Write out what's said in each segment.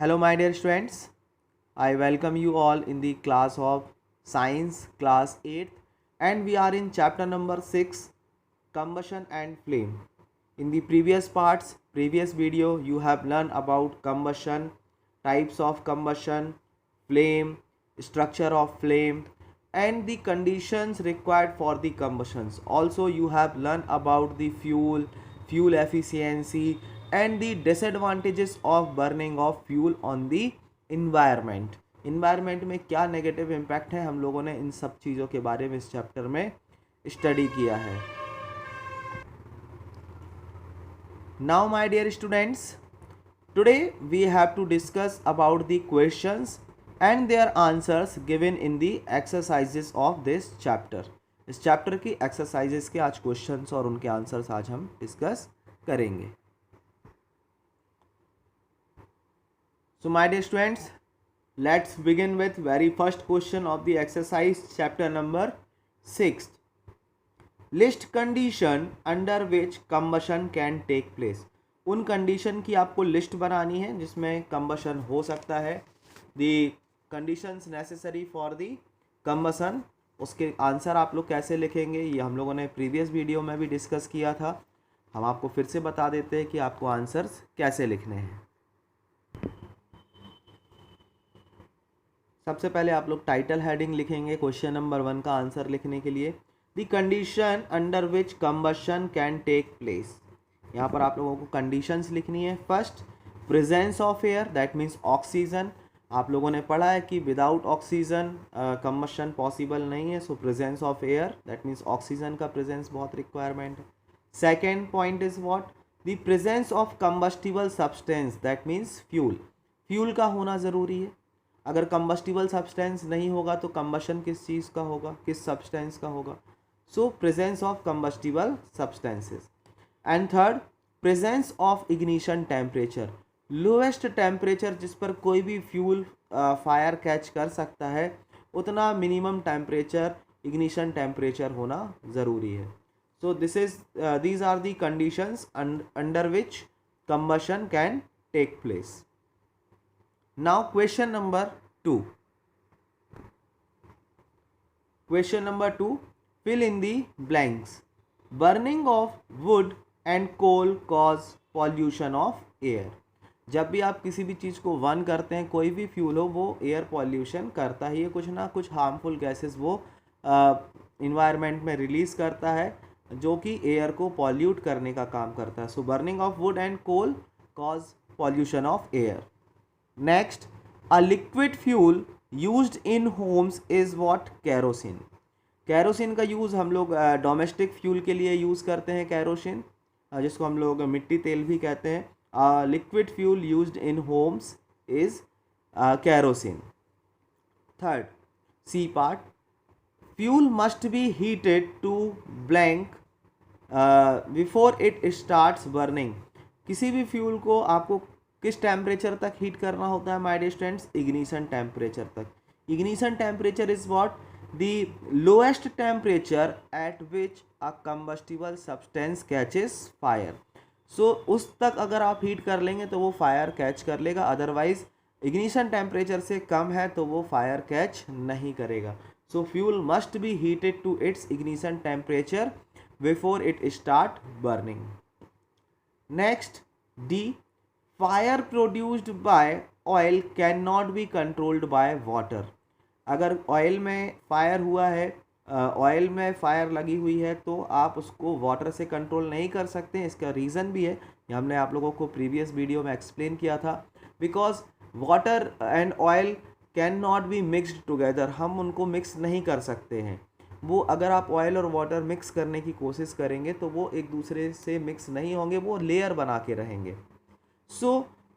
Hello, my dear students. I welcome you all in the class of Science, class 8th, and we are in chapter number 6, Combustion and Flame. In the previous video, you have learned about combustion, types of combustion, flame, structure of flame, and the conditions required for the combustions. Also, you have learned about the fuel efficiency, and the disadvantages of burning of fuel on the environment में क्या negative impact है, हम लोगों ने इन सब चीज़ों के बारे में इस चैप्टर में स्टडी किया है. Now my dear students, today we have to discuss about the questions and their answers given in the exercises of this chapter. इस चैप्टर की एक्सरसाइजेस के आज क्वेश्चंस और उनके आंसर्स आज हम डिस्कस करेंगे. So my dear students, let's begin with very first question of the exercise chapter number 6. List condition under which combustion can take place. उन कंडीशन की आपको लिस्ट बनानी है जिसमें कंबशन हो सकता है. The conditions necessary for the combustion, उसके आंसर आप लोग कैसे लिखेंगे ये हम लोगों ने प्रीवियस वीडियो में भी डिस्कस किया था. हम आपको फिर से बता देते हैं कि आपको आंसर्स कैसे लिखने हैं. सबसे पहले आप लोग टाइटल हेडिंग लिखेंगे क्वेश्चन नंबर 1 का आंसर लिखने के लिए. The condition under which combustion can take place. यहाँ पर आप लोगों को कंडीशंस लिखनी है. First, presence of air, that means oxygen. आप लोगों ने पढ़ा है कि विदाउट ऑक्सीजन कंबशन पॉसिबल नहीं है. So presence of air, that means oxygen का प्रेजेंस बहुत रिक्वायरमेंट है. Second point is what, the presence of combustible substance, that means fuel. Fuel का होना ज़रूरी है. अगर कंबस्टिबल सब्सटेंस नहीं होगा तो कंबशन किस चीज़ का होगा, किस सब्सटेंस का होगा. So presence of combustible substances. And third, presence of ignition temperature. Lowest temperature जिस पर कोई भी फ्यूल फायर कैच कर सकता है उतना मिनिमम टेम्परेचर इग्निशन टेम्परेचर होना ज़रूरी है. सो these are the conditions under which combustion can take place. Now question number 2. Question number 2, fill in the blanks. Burning of wood and coal cause pollution of air. जब भी आप किसी भी चीज़ को burn करते हैं, कोई भी फ्यूल हो, वो एयर पॉल्यूशन करता ही है. कुछ ना कुछ हार्मफुल गैसेस वो इन्वायरमेंट में रिलीज़ करता है जो कि एयर को पॉल्यूट करने का काम करता है. So burning of wood and coal cause pollution of air. Next, a liquid fuel used in homes is what? Kerosene. Kerosene का यूज़ हम लोग डोमेस्टिक फ्यूल के लिए यूज़ करते हैं. केरोसिन जिसको हम लोग मिट्टी तेल भी कहते हैं. Liquid fuel used in homes is kerosene. Third, C part, fuel must be heated to blank before it starts burning. किसी भी फ्यूल को आपको किस टेम्परेचर तक हीट करना होता है my dear students? Ignition temperature तक. Ignition temperature is what? The lowest temperature at which a combustible substance catches fire. So उस तक अगर आप हीट कर लेंगे तो वो फायर कैच कर लेगा. अदरवाइज इग्निशन टेम्परेचर से कम है तो वो फायर कैच नहीं करेगा. So fuel must be heated to its ignition temperature before it start burning. Next, D, fire produced by oil can not be controlled by water. अगर oil में fire हुआ है, ऑयल में फायर लगी हुई है तो आप उसको वाटर से कंट्रोल नहीं कर सकते. इसका रीज़न भी है, ये हमने आप लोगों को प्रीवियस वीडियो में एक्सप्लेन किया था. Because water and oil can not be mixed together. हम उनको मिक्स नहीं कर सकते हैं. वो अगर आप ऑयल और वाटर मिक्स करने की कोशिश करेंगे तो वो एक दूसरे से मिक्स नहीं होंगे, वो लेयर बना के रहेंगे. So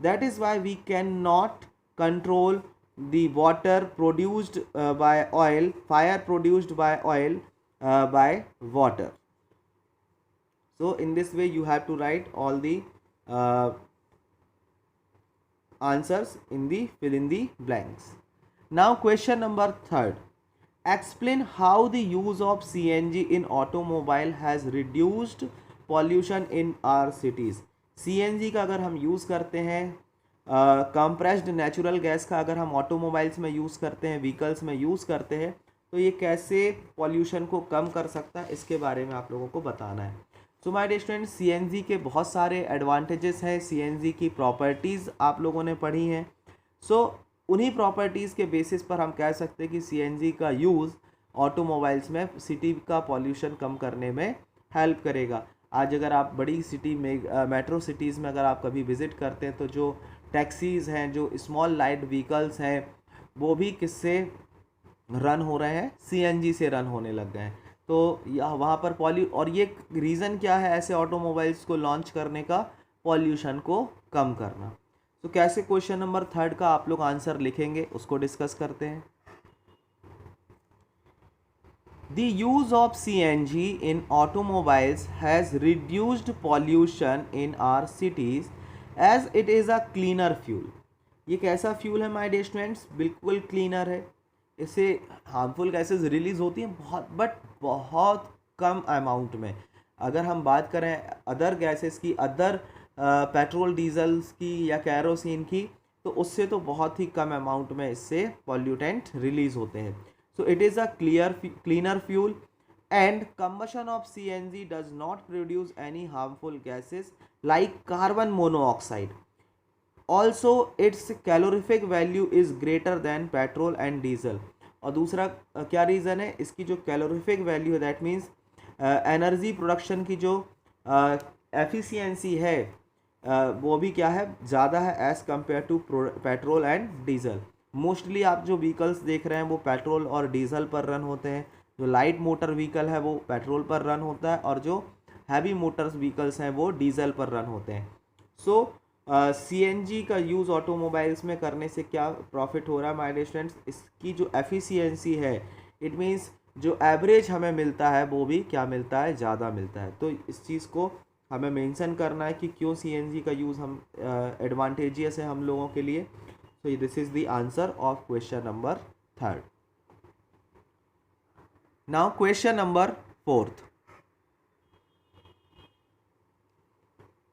that is why we cannot control the water produced by oil, fire produced by oil by water. So in this way you have to write all the answers in the fill in the blanks. Now question number 3. Explain how the use of CNG in automobile has reduced pollution in our cities. CNG का अगर हम use करते हैं compressed natural gas का अगर हम automobiles में use करते हैं, व्हीकल्स में यूज़ करते हैं, तो ये कैसे पॉल्यूशन को कम कर सकता है, इसके बारे में आप लोगों को बताना है। So my dear student, CNG के बहुत सारे एडवांटेजेस हैं, सीएनजी की प्रॉपर्टीज़ आप लोगों ने पढ़ी हैं। सो उन्हीं प्रॉपर्टीज़ के बेसिस पर हम कह सकते हैं कि सीएनजी का यूज़ ऑटोमोबाइल्स में सिटी का पॉल्यूशन कम करने में हेल्प करेगा। आज अगर आप बड़ी सिटी में, मेट्रो सिटीज़ में अगर आप कभी विज़िट करते हैं, तो जो टैक्सीज़ हैं, जो स्मॉल लाइट व्हीकल्स हैं, वो भी किससे रन हो रहे हैं? सीएनजी से रन होने लग गए हैं। तो यह वहाँ पर और ये रीज़न क्या है ऐसे ऑटोमोबाइल्स को लॉन्च करने का? पॉल्यूशन को कम करना। तो कैसे क्वेश्चन नंबर 3 का आप लोग आंसर लिखेंगे, उसको डिस्कस करते हैं। The use of CNG in automobiles has reduced pollution in our cities as it is a cleaner fuel. ये कैसा फ्यूल है माय डियर स्टूडेंट्स? बिल्कुल क्लीनर है। इससे हार्मफुल गैसेस रिलीज होती हैं बहुत कम अमाउंट में। अगर हम बात करें अदर गैसेस की, अदर पेट्रोल डीजल्स की या कैरोसिन की, तो उससे तो बहुत ही कम अमाउंट में इससे पॉल्यूटेंट रिलीज होते हैं। So it is a cleaner fuel, and combustion of CNG does not produce any harmful gases like carbon monoxide. Also, its calorific value is greater than petrol and diesel. और दूसरा क्या reason है? इसकी जो calorific value है, that means energy production की जो efficiency है, वो भी क्या है? ज़्यादा है as compared to petrol and diesel. Mostly आप जो व्हीकल्स देख रहे हैं वो पेट्रोल और डीजल पर रन होते हैं। जो लाइट मोटर व्हीकल है वो पेट्रोल पर रन होता है, और जो हैवी मोटर्स व्हीकल्स हैं वो डीजल पर रन होते हैं। सो सीएनजी का यूज़ ऑटोमोबाइल्स में करने से क्या प्रॉफिट हो रहा है माय डियर स्टूडेंट्स? इसकी जो एफिशिएंसी है, इट मीन्स जो एवरेज हमें मिलता है वो भी क्या मिलता है? ज़्यादा मिलता है। तो इस चीज़ को हमें मेंशन करना है कि क्यों सीएनजी का यूज़ हम एडवांटेजियस है हम लोगों के लिए। So this is the answer of question number 3rd. Now question number 4th.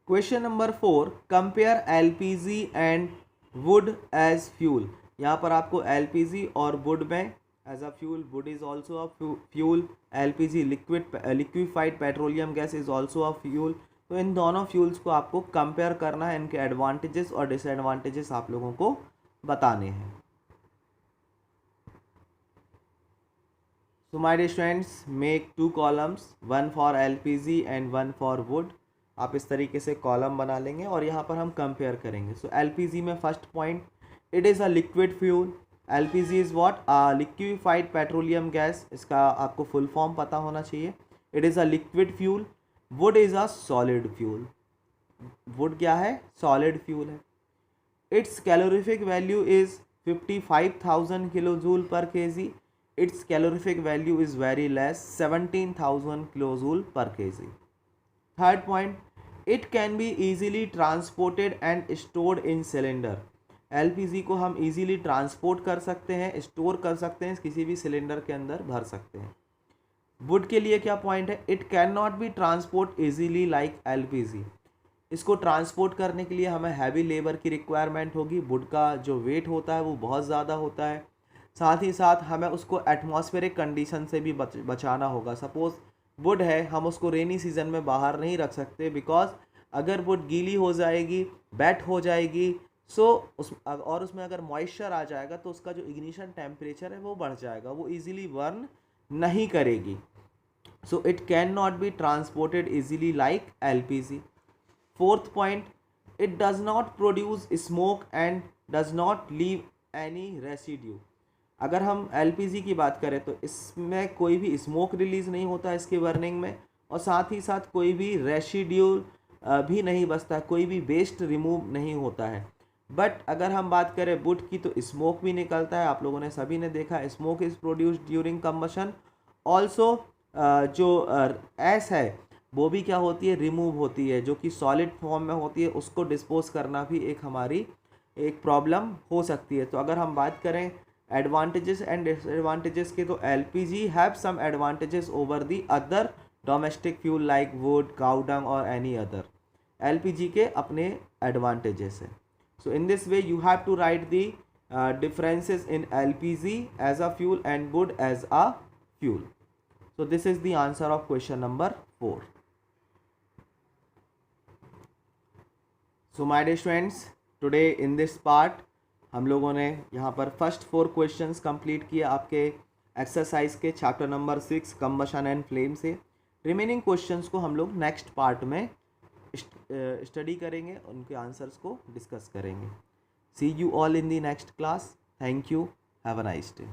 Question number 4, compare LPG and wood as fuel. यहाँ पर आपको LPG और wood में as a fuel, wood is also a fuel, LPG liquefied petroleum gas is also a fuel. तो इन दोनों fuels को आपको compare करना है, इनके एडवांटेजेस और डिसएडवांटेजेस आप लोगों को बताने हैं। So my dear students, make 2 columns, one for LPG and one for wood. आप इस तरीके से कॉलम बना लेंगे और यहाँ पर हम कंपेयर करेंगे। सो LPG में first point, it is a liquid fuel. LPG is what? Liquefied petroleum gas. इसका आपको फुल फॉर्म पता होना चाहिए। It is a liquid fuel. Would is a solid fuel. Would क्या है? सॉलिड फ्यूल है। Its calorific value is 55,000 kilojoule per kg. Its calorific value is very less, 17,000 kilojoule per kg. Third point, it can be easily transported and stored in cylinder. LPG को हम easily transport कर सकते हैं, store कर सकते हैं, किसी भी सिलेंडर के अंदर भर सकते हैं। Wood के लिए क्या पॉइंट है? It cannot be transport easily like LPG. इसको ट्रांसपोर्ट करने के लिए हमें हैवी लेबर की रिक्वायरमेंट होगी। वुड का जो वेट होता है वो बहुत ज़्यादा होता है। साथ ही साथ हमें उसको एटमॉस्फेरिक कंडीशन से भी बचाना होगा। सपोज़ वुड है, हम उसको रेनी सीजन में बाहर नहीं रख सकते, बिकॉज अगर वुड गीली हो जाएगी, वेट हो जाएगी, और उसमें अगर मॉइस्चर आ जाएगा तो उसका जो इग्निशन टेम्परेचर है वो बढ़ जाएगा, वो ईजिली बर्न नहीं करेगी। So it can not be transported easily like LPG. Fourth point, it does not produce smoke and does not leave any residue. अगर हम LPG की बात करें तो इसमें कोई भी स्मोक रिलीज़ नहीं होता है इसके बर्निंग में, और साथ ही साथ कोई भी रेसिड्यू भी नहीं बचता है, कोई भी वेस्ट रिमूव नहीं होता है। बट अगर हम बात करें वुड की तो स्मोक भी निकलता है। आप लोगों ने सभी ने देखा, smoke is produced during combustion. Also जो ऐश है वो भी क्या होती है? रिमूव होती है, जो कि सॉलिड फॉर्म में होती है, उसको डिस्पोज करना भी एक हमारी एक प्रॉब्लम हो सकती है। तो अगर हम बात करें एडवांटेजेस एंड डिसएडवांटेजेस के, तो LPG have some advantages over the other domestic fuel like wood, cow dung और एनी अदर। LPG के अपने एडवांटेजेस हैं। So in this way you have to write the differences in LPG as a fuel and wood as a fuel. So this is the answer of question number 4. So my dear students, today in this part हम लोगों ने यहाँ पर first 4 questions complete किए आपके exercise के chapter number 6 combustion and flame से. Remaining questions को हम लोग नेक्स्ट पार्ट में स्टडी करेंगे, उनके आंसर्स को डिस्कस करेंगे. See you all in the next class. Thank you. Have a nice day.